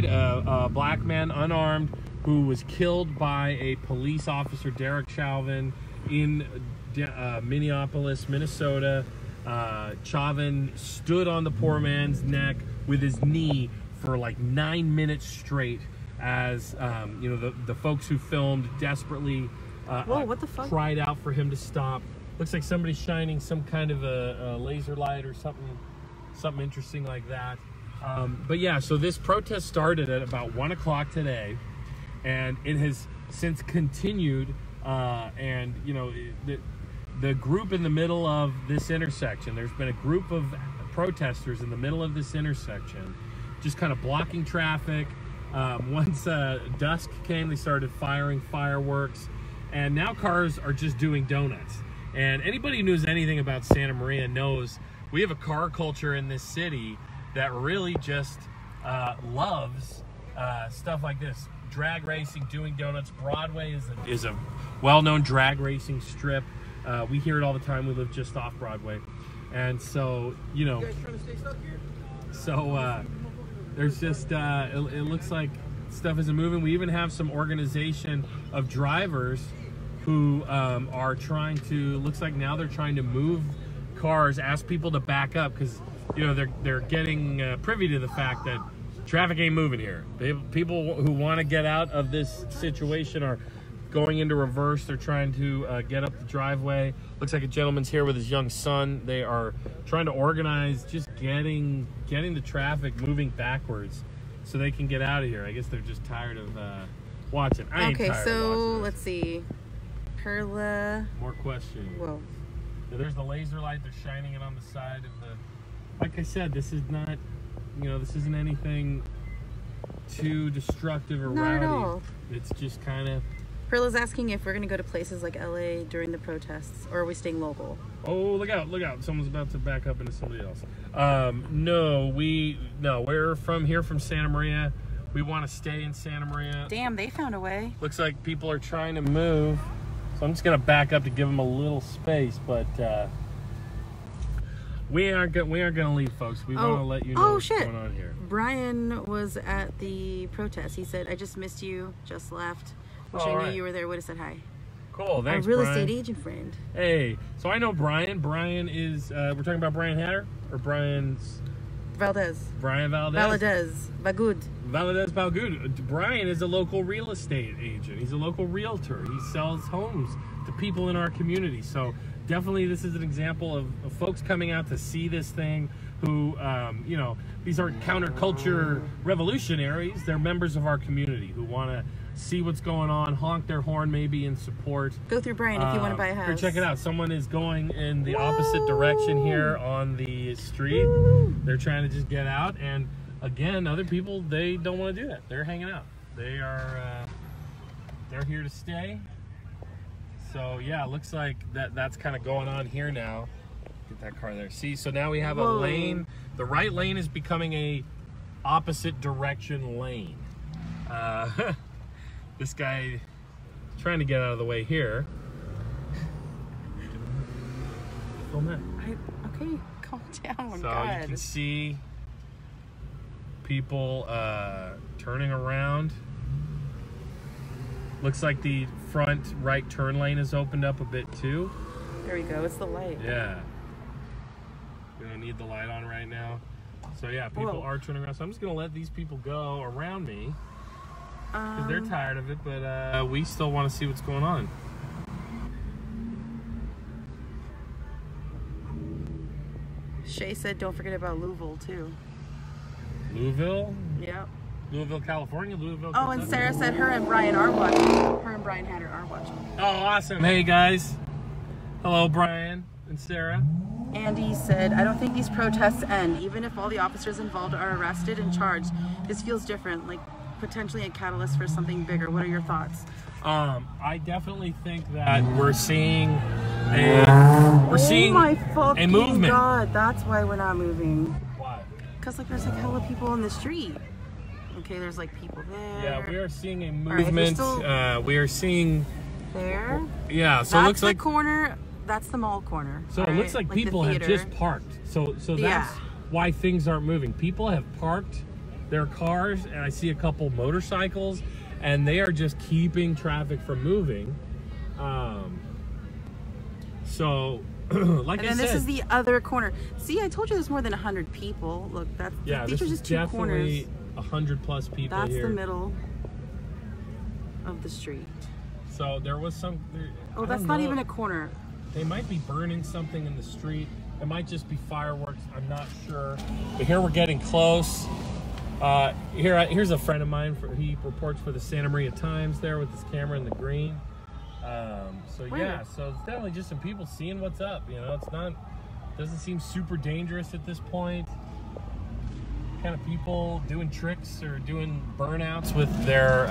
a black man, unarmed, who was killed by a police officer, Derek Chauvin, in Minneapolis, Minnesota. Chauvin stood on the poor man's neck with his knee for like 9 minutes straight as the folks who filmed desperately what the fuck? Cried out for him to stop. Looks like somebody's shining some kind of a laser light or something interesting like that. But yeah, so this protest started at about 1 o'clock today, and it has since continued. And the group in the middle of this intersection, there's been a group of protesters in the middle of this intersection, just kind of blocking traffic. Once dusk came, they started firing fireworks, and now cars are just doing donuts. And anybody who knows anything about Santa Maria knows we have a car culture in this city that really just loves stuff like this. Drag racing, doing donuts. Broadway is a well-known drag racing strip. We hear it all the time. We live just off Broadway. And so, you know, so there's just, it looks like stuff isn't moving. We even have some organization of drivers who are trying to, looks like now they're trying to move cars, ask people to back up, because, you know, they're getting privy to the fact that traffic ain't moving here. People who want to get out of this situation are going into reverse. They're trying to get up the driveway. Looks like a gentleman's here with his young son. They are trying to organize just getting the traffic moving backwards so they can get out of here. I guess they're just tired of watching. I ain't tired of watching. Let's see. Perla. More questions. Whoa. So there's the laser light. They're shining it on the side of the... Like I said, this is not, you know, this isn't anything too destructive or rowdy. Not at all. It's just kind of... Perla's asking if we're going to go to places like LA during the protests, or are we staying local? Oh, look out, look out. Someone's about to back up into somebody else. No, we're from Santa Maria. We want to stay in Santa Maria. Damn, they found a way. Looks like people are trying to move. So I'm just going to back up to give them a little space, but we aren't going to leave, folks. We want to let you know what's going on here. Brian was at the protest. He said, I just missed you, just left. Wish I knew you were there, would have said hi. Cool, thanks, Our real Brian. estate agent friend. Hey, so I know Brian. Brian is, we're talking about Brian Hatter? Or Brian's... Valdez. Brian Valdez? Valdez. Bagud. Valdez Bagud. Brian is a local real estate agent. He's a local realtor. He sells homes to people in our community. So definitely this is an example of folks coming out to see this thing who, you know, these aren't counterculture revolutionaries. They're members of our community who want to see what's going on, honk their horn maybe in support. Go through Brian if you want to buy a house. Here, check it out. Someone is going in the opposite direction here on the street. They're trying to just get out, and again, other people, they don't want to do that. They're hanging out. They are they're here to stay. So yeah, it looks like that's kind of going on here now. Get that car there. See, so now we have a lane. The right lane is becoming a opposite direction lane. This guy trying to get out of the way here. Film that. Okay, calm down. So God. you can see people turning around. Looks like the front right turn lane is opened up a bit too. There we go. It's the light. Yeah. We don't need the light on right now. So yeah, people are turning around. So I'm just gonna let these people go around me. Because they're tired of it, but we still want to see what's going on. Shay said don't forget about Louisville, too. Louisville? Yep. Louisville, California? Louisville, Kentucky. And Sarah said her and Brian are watching. Her and Brian Hatter are watching. Oh, awesome. Hey, guys. Hello, Brian and Sarah. Andy said, I don't think these protests end. Even if all the officers involved are arrested and charged, this feels different. Like, potentially a catalyst for something bigger. What are your thoughts? I definitely think that we're seeing a movement. God, that's why we're not moving. Why? Because like there's like hella people in the street. Okay, there's like people there. Yeah, we are seeing a movement. Right, we are seeing there. Yeah, so that's it looks like the corner. That's the mall corner. So it looks like people have just parked. So that's why things aren't moving. People have parked their cars, and I see a couple motorcycles, and they are just keeping traffic from moving. So, like I said, this is the other corner. See, I told you there's more than 100 people. Look, these are just two corners. 100 plus people That's here. The middle of the street. So there was some. Oh, that's not even a corner. They might be burning something in the street. It might just be fireworks. I'm not sure. But here we're getting close. Here's a friend of mine. He reports for the Santa Maria Times there with his camera in the green. So yeah, so it's definitely just some people seeing what's up. You know, doesn't seem super dangerous at this point. Kind of people doing tricks or doing burnouts with their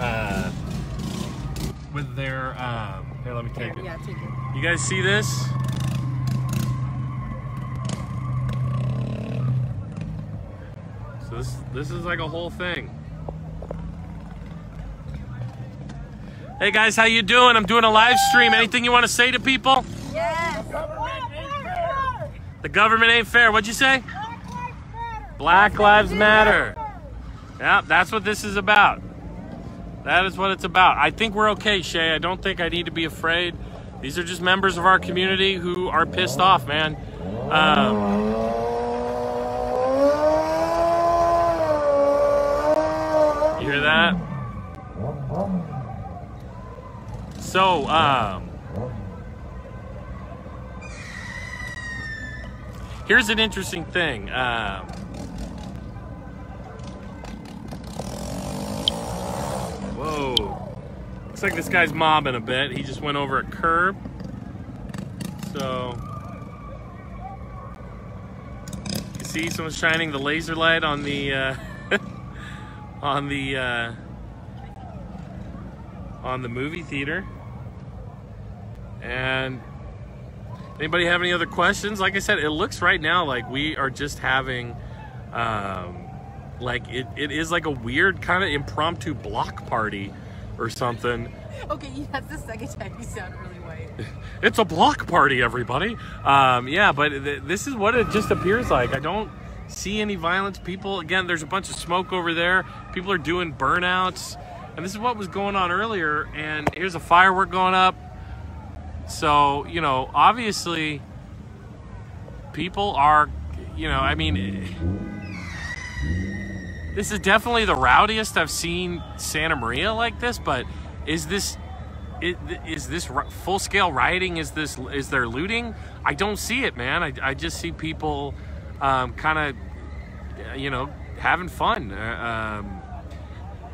here, let me take it. Yeah, take it. You guys see this? So this is like a whole thing. Hey guys, how you doing? I'm doing a live stream. Anything you want to say to people? Yes. The government ain't fair. What'd you say? Black Lives Matter. Yeah, that's what this is about. That is what it's about. I think we're okay, Shay. I don't think I need to be afraid. These are just members of our community who are pissed off, man. You hear that? So, here's an interesting thing. Whoa. Looks like this guy's mobbing a bit. He just went over a curb. So, you see someone's shining the laser light on the, on the movie theater. And anybody have any other questions? Like I said, it looks right now like we are just having, like it is like a weird kind of impromptu block party or something. Okay, that's the second time you sound really white. It's a block party, everybody. Yeah, but this is what it just appears like. I don't see any violence. People, again, there's a bunch of smoke over there. People are doing burnouts. And this is what was going on earlier. And here's a firework going up. So, you know, obviously, people are, you know, I mean, this is definitely the rowdiest I've seen Santa Maria like this, but is this full-scale rioting? Is there looting? I don't see it, man. I just see people kind of, you know, having fun. You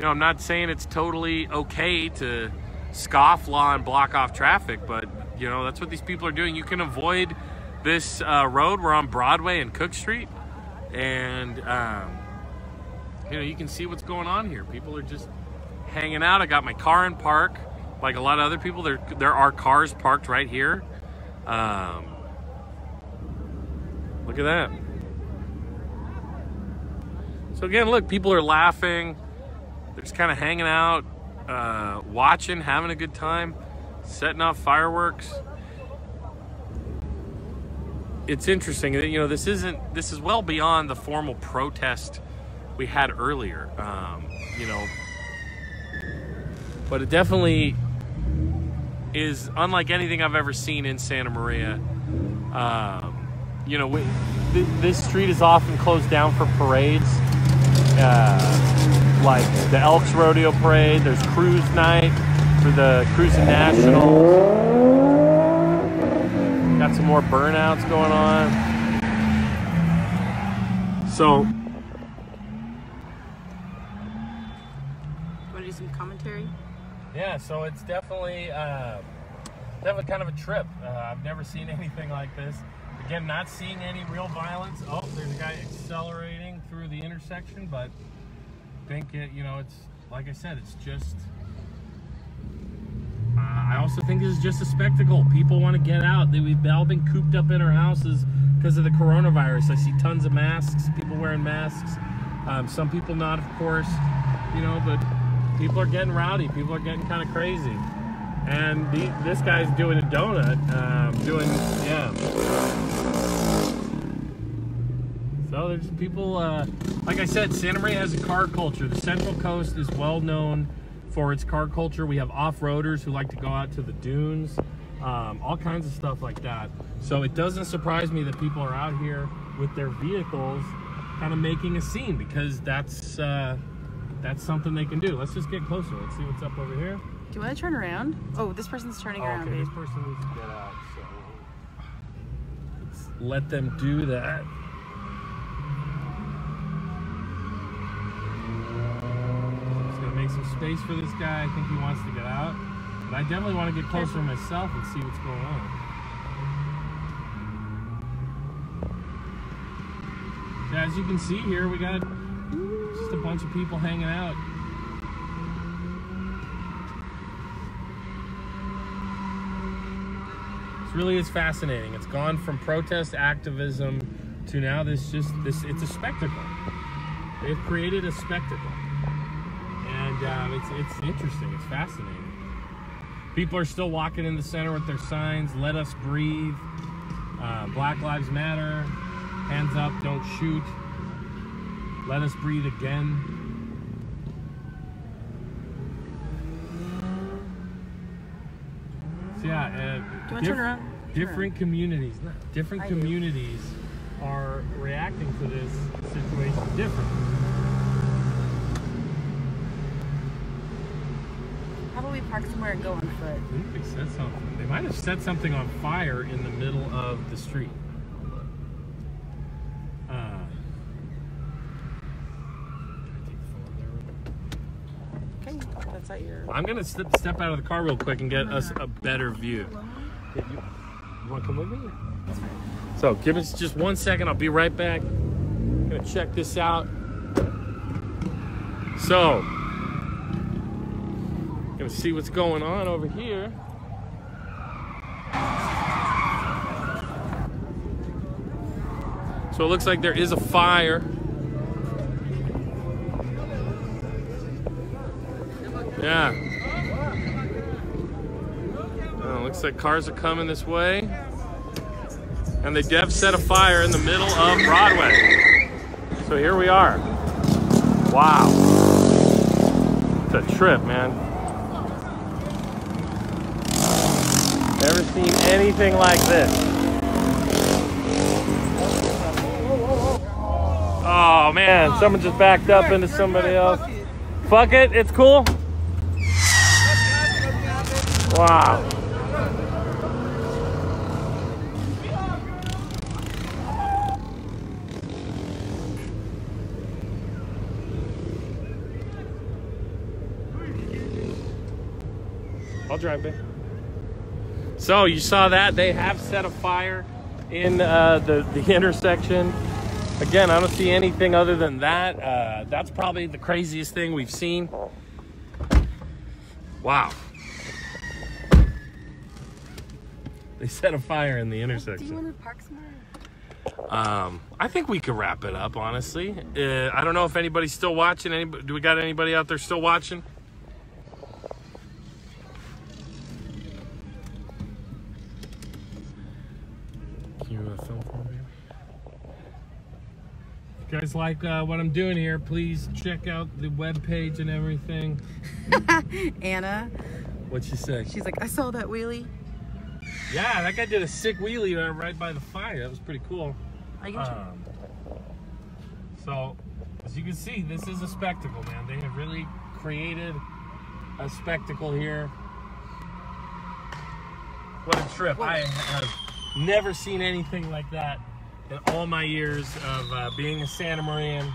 know, I'm not saying it's totally okay to scofflaw and block off traffic, but, you know, that's what these people are doing. You can avoid this road. We're on Broadway and Cook Street, and, you know, you can see what's going on here. People are just hanging out. I got my car in park. Like a lot of other people, there are cars parked right here. Look at that. So again, look, people are laughing. They're just kind of hanging out, watching, having a good time, setting off fireworks. It's interesting that, you know, this is well beyond the formal protest we had earlier, you know, but it definitely is unlike anything I've ever seen in Santa Maria. You know, this street is often closed down for parades, like the Elks Rodeo Parade. There's Cruise Night for the Cruising Nationals. Got some more burnouts going on. So, some commentary? Yeah, so it's definitely kind of a trip. I've never seen anything like this. Again, not seeing any real violence. Oh, there's a guy accelerating through the intersection, but I think you know, it's like I said, it's just. I also think this is just a spectacle. People want to get out. We've all been cooped up in our houses because of the coronavirus. I see tons of masks. People wearing masks. Some people not, of course. You know, but. People are getting rowdy. People are getting kind of crazy. And this guy's doing a donut. Yeah. So there's people, like I said, Santa Maria has a car culture. The Central Coast is well known for its car culture. We have off-roaders who like to go out to the dunes, all kinds of stuff like that. So it doesn't surprise me that people are out here with their vehicles kind of making a scene, because that's something they can do. Let's just get closer. Let's see what's up over here. Do you want to turn around? Oh, this person's turning around, okay, babe. This person needs to get out, so let's let them do that. Just gonna make some space for this guy. I think he wants to get out. But I definitely want to get closer myself and see what's going on. So as you can see here, we got just a bunch of people hanging out. This really is fascinating. It's gone from protest activism to now it's a spectacle. They've created a spectacle. And it's interesting, it's fascinating. People are still walking in the center with their signs, "Let us breathe." Black Lives Matter. Hands up, don't shoot. Let us breathe again. So yeah, Do you want to turn around? Different communities are reacting to this situation differently. How about we park somewhere and go on foot? I think they said something. They might have set something on fire in the middle of the street. Okay, that's at your... I'm gonna step out of the car real quick and get us a better view. You want to come with me? That's fine. So give us just 1 second. I'll be right back. I'm gonna check this out. So, gonna see what's going on over here. So it looks like there is a fire. Yeah. Oh, looks like cars are coming this way. And they have set a fire in the middle of Broadway. So here we are. Wow. It's a trip, man. Never seen anything like this. Oh man, someone just backed up into somebody else. Fuck it, it's cool. Wow. I'll drive back. So you saw that they have set a fire in the intersection. Again, I don't see anything other than that. That's probably the craziest thing we've seen. Wow. They set a fire in the intersection. Do you want to park somewhere? I think we could wrap it up, honestly. I don't know if anybody's still watching. Do we got anybody out there still watching? Can you film for me? If you guys like what I'm doing here, please check out the webpage and everything. Anna. What'd she say? She's like, I saw that wheelie. Yeah, that guy did a sick wheelie right by the fire. That was pretty cool. So, as you can see, this is a spectacle, man. They have really created a spectacle here. What a trip. I have never seen anything like that in all my years of being a Santa Marian.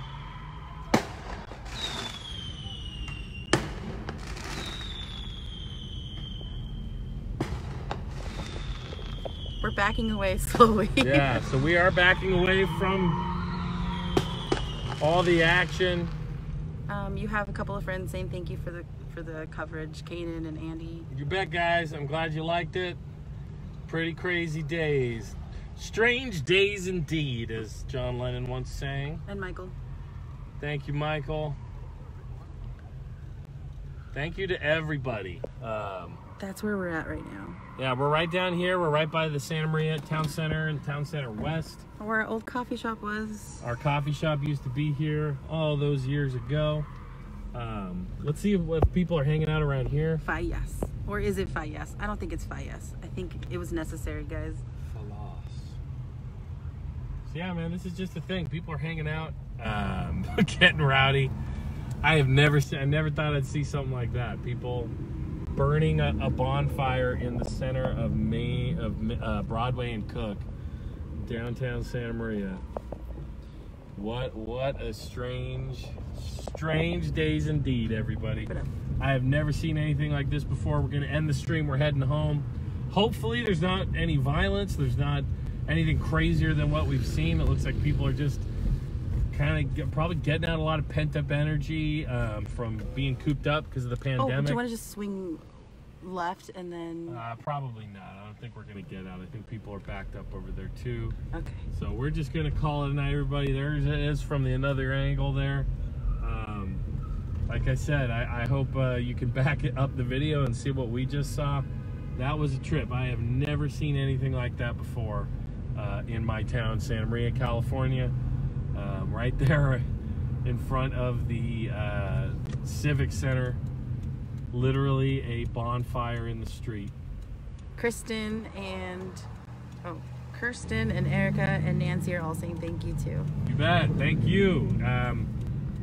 We're backing away slowly. Yeah, so we are backing away from all the action. You have a couple of friends saying thank you for the coverage, Kanan and Andy. You bet, guys. I'm glad you liked it. Pretty crazy days. Strange days indeed, as John Lennon once sang. And Michael. Thank you, Michael. Thank you to everybody. That's where we're at right now. Yeah, we're right down here. We're right by the Santa Maria Town Center and Town Center West. Where our old coffee shop was. Our coffee shop used to be here all those years ago. Let's see if people are hanging out around here. Fallas. Or is it Fallas? I don't think it's Fallas. I think it was necessary, guys. Fallas. So yeah, man, this is just a thing. People are hanging out, getting rowdy. I never thought I'd see something like that. People burning a bonfire in the center of Broadway and Cook, downtown Santa Maria. What a strange days indeed, everybody. I have never seen anything like this before. We're gonna end the stream. We're heading home. Hopefully there's not any violence. There's not anything crazier than what we've seen. It looks like people are just kind of probably getting out a lot of pent-up energy from being cooped up because of the pandemic. Oh, do you want to just swing left and then... Probably not. I don't think we're going to get out. I think people are backed up over there too. Okay. So we're just going to call it a night, everybody. There it is from the another angle there. Like I said, I hope you can back it up the video and see what we just saw. That was a trip. I have never seen anything like that before. in my town, Santa Maria, California. Right there in front of the Civic Center. Literally a bonfire in the street. Kirsten and Erica and Nancy are all saying thank you too. You bet. Thank you.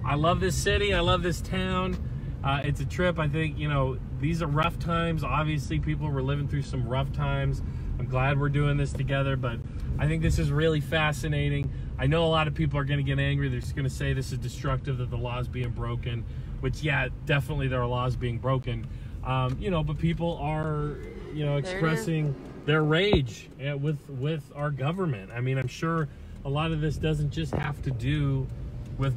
I love this city. I love this town. It's a trip. I think, you know, these are rough times. Obviously, people were living through some rough times. I'm glad we're doing this together, but I think this is really fascinating. I know a lot of people are going to get angry. They're just going to say this is destructive, that the law is being broken, which, yeah, definitely there are laws being broken. You know, but people are, you know, expressing their rage with our government. I mean, I'm sure a lot of this doesn't just have to do with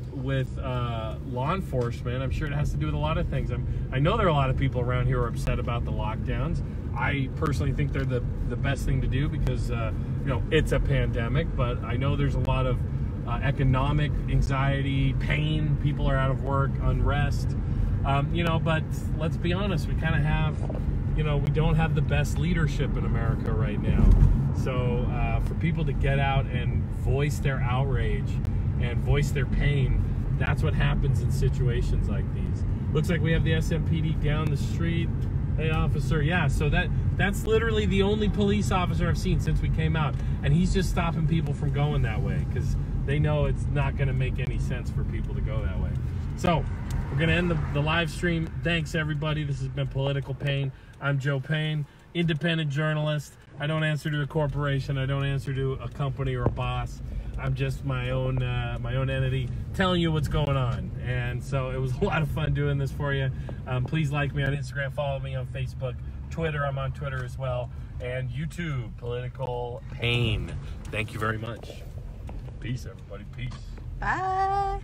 law enforcement. I'm sure it has to do with a lot of things. I know there are a lot of people around here who are upset about the lockdowns. I personally think they're the best thing to do because, you know, it's a pandemic, but I know there's a lot of economic anxiety, pain. People are out of work, unrest. You know, but let's be honest, we kind of have, you know, we don't have the best leadership in America right now. So for people to get out and voice their outrage and voice their pain, that's what happens in situations like these. Looks like we have the SMPD down the street. Hey, officer. Yeah, so that's literally the only police officer I've seen since we came out. And he's just stopping people from going that way because they know it's not going to make any sense for people to go that way. So we're going to end the live stream. Thanks, everybody. This has been Political Pain. I'm Joe Payne, independent journalist. I don't answer to a corporation. I don't answer to a company or a boss. I'm just my own entity telling you what's going on. And so it was a lot of fun doing this for you. Please like me on Instagram, follow me on Facebook, Twitter. I'm on Twitter as well, and YouTube, Political Pain. Thank you very much. Peace, everybody. Peace. Bye.